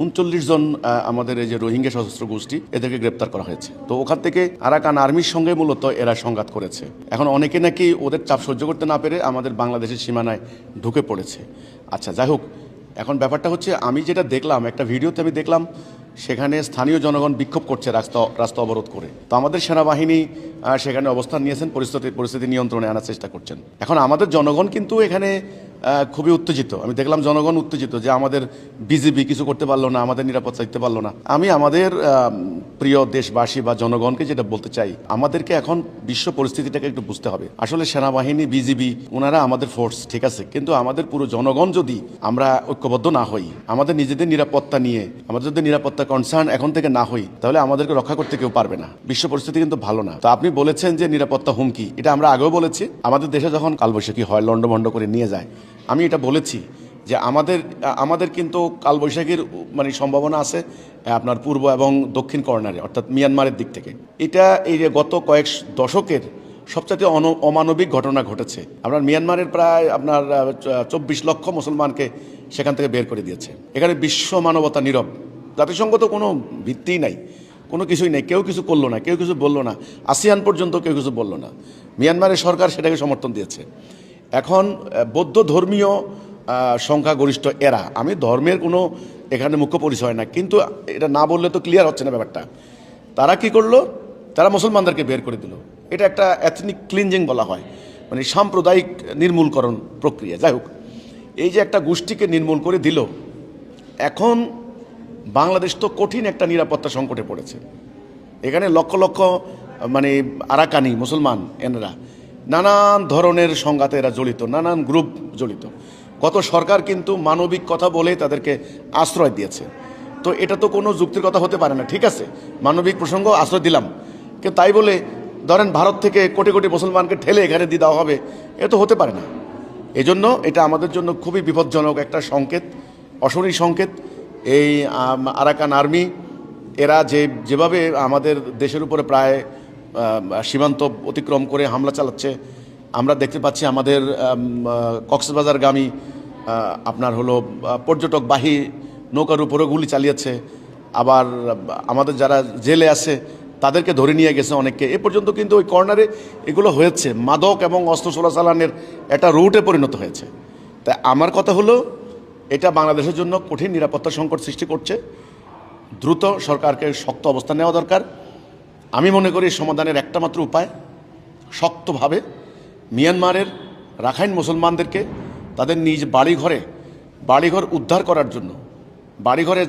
39 জন আমাদের এই যে রোহিঙ্গা সশস্ত্র গোষ্ঠী এদেরকে গ্রেপ্তার করা হয়েছে। তো ওখান থেকে আরাকান আর্মির সঙ্গে মূলত এরা সংঘাত করেছে। এখন অনেকে নাকি ওদের চাপ সহ্য করতে না পেরে আমাদের বাংলাদেশের সীমানায় ঢুকে পড়েছে। আচ্ছা, যাই হোক, এখন ব্যাপারটা হচ্ছে আমি যেটা দেখলাম, একটা ভিডিওতে আমি দেখলাম সেখানে স্থানীয় জনগণ বিক্ষোভ করছে রাস্তা অবরোধ করে। তো আমাদের সেনাবাহিনী সেখানে অবস্থান নিয়েছেন, পরিস্থিতি নিয়ন্ত্রণে আনার চেষ্টা করছেন। এখন আমাদের জনগণ কিন্তু এখানে খুবই উত্তেজিত। আমি দেখলাম জনগণ উত্তেজিত যে আমাদের বিজিবি কিছু করতে পারলো না, আমাদের নিরাপত্তা দিতে পারলো না। আমি আমাদের প্রিয় দেশবাসী বা জনগণকে যেটা বলতে চাই, আমাদেরকে এখন বিশ্ব পরিস্থিতিটাকে একটু বুঝতে হবে। আসলে সেনাবাহিনী, বিজিবি ওনারা আমাদের ফোর্স, ঠিক আছে, কিন্তু আমাদের পুরো জনগণ যদি আমরা ঐক্যবদ্ধ না হই, আমাদের নিজেদের নিরাপত্তা নিয়ে আমাদের যদি নিরাপত্তা কনসার্ন এখন থেকে না হই, তাহলে আমাদেরকে রক্ষা করতে কেউ পারবে না। বিশ্ব পরিস্থিতি কিন্তু ভালো না। তো আপনি বলেছেন যে নিরাপত্তা হুমকি, এটা আমরা আগেও বলেছি। আমাদের দেশে যখন কালবৈশাখী হয়, লন্ডভন্ড করে নিয়ে যায়, আমি এটা বলেছি যে আমাদের কিন্তু কালবৈশাখীর মানে সম্ভাবনা আছে আপনার পূর্ব এবং দক্ষিণ কর্নারে, অর্থাৎ মিয়ানমারের দিক থেকে। এটা এই যে গত কয়েক দশকের সবচেয়ে অমানবিক ঘটনা ঘটেছে। আপনার মিয়ানমারের প্রায় আপনার 24 লক্ষ মুসলমানকে সেখান থেকে বের করে দিয়েছে। এখানে বিশ্ব মানবতা নীরব। জাতিসংঘ তো কোনো ভিত্তিই নাই, কোনো কিছুই নেই। কেউ কিছু করলো না, কেউ কিছু বললো না। আসিয়ান পর্যন্ত কেউ কিছু বললো না। মিয়ানমারের সরকার সেটাকে সমর্থন দিয়েছে। এখন বৌদ্ধ ধর্মীয় সংখ্যাগরিষ্ঠ এরা, আমি ধর্মের কোনো এখানে মুখ্য পরিচয় না, কিন্তু এটা না বললে তো ক্লিয়ার হচ্ছে না ব্যাপারটা। তারা কি করলো? তারা মুসলমানদেরকে বের করে দিল। এটা একটা এথনিক ক্লিনজিং বলা হয়, মানে সাম্প্রদায়িক নির্মূলকরণ প্রক্রিয়া। যাই হোক, এই যে একটা গোষ্ঠীকে নির্মূল করে দিল, এখন বাংলাদেশ তো কঠিন একটা নিরাপত্তা সংকটে পড়েছে। এখানে লক্ষ লক্ষ মানে আরাকানি মুসলমান, এনারা নানান ধরনের সংঘাতে এরা জড়িত, নানান গ্রুপ জড়িত। গত সরকার কিন্তু মানবিক কথা বলে তাদেরকে আশ্রয় দিয়েছে। তো এটা তো কোনো যুক্তির কথা হতে পারে না। ঠিক আছে, মানবিক প্রসঙ্গ আশ্রয় দিলাম, কিন্তু তাই বলে ধরেন ভারত থেকে কোটি কোটি মুসলমানকে ঠেলে এখানে দিয়ে দেওয়া হবে, এ তো হতে পারে না। এজন্য এটা আমাদের জন্য খুবই বিপজ্জনক একটা সংকেত, অশনি সংকেত। এই আরাকান আর্মি এরা যেভাবে আমাদের দেশের উপরে প্রায় সীমান্ত অতিক্রম করে হামলা চালাচ্ছে, আমরা দেখতে পাচ্ছি আমাদের কক্সবাজারগামী আপনার হলো পর্যটকবাহী নৌকার উপরে গুলি চালিয়েছে। আবার আমাদের যারা জেলে আছে তাদেরকে ধরে নিয়ে গেছে অনেককে। এ পর্যন্ত কিন্তু ওই কর্নারে এগুলো হয়েছে, মাদক এবং অস্ত্র চোরাচালানের একটা রুটে পরিণত হয়েছে। তাই আমার কথা হলো, এটা বাংলাদেশের জন্য কঠিন নিরাপত্তা সংকট সৃষ্টি করছে। দ্রুত সরকারকে শক্ত অবস্থান নেওয়া দরকার। আমি মনে করি সমাধানের একটা মাত্র উপায়, শক্তভাবে মিয়ানমারের রাখাইন মুসলমানদেরকে তাদের নিজ বাড়িঘর উদ্ধার করার জন্য, বাড়িঘরে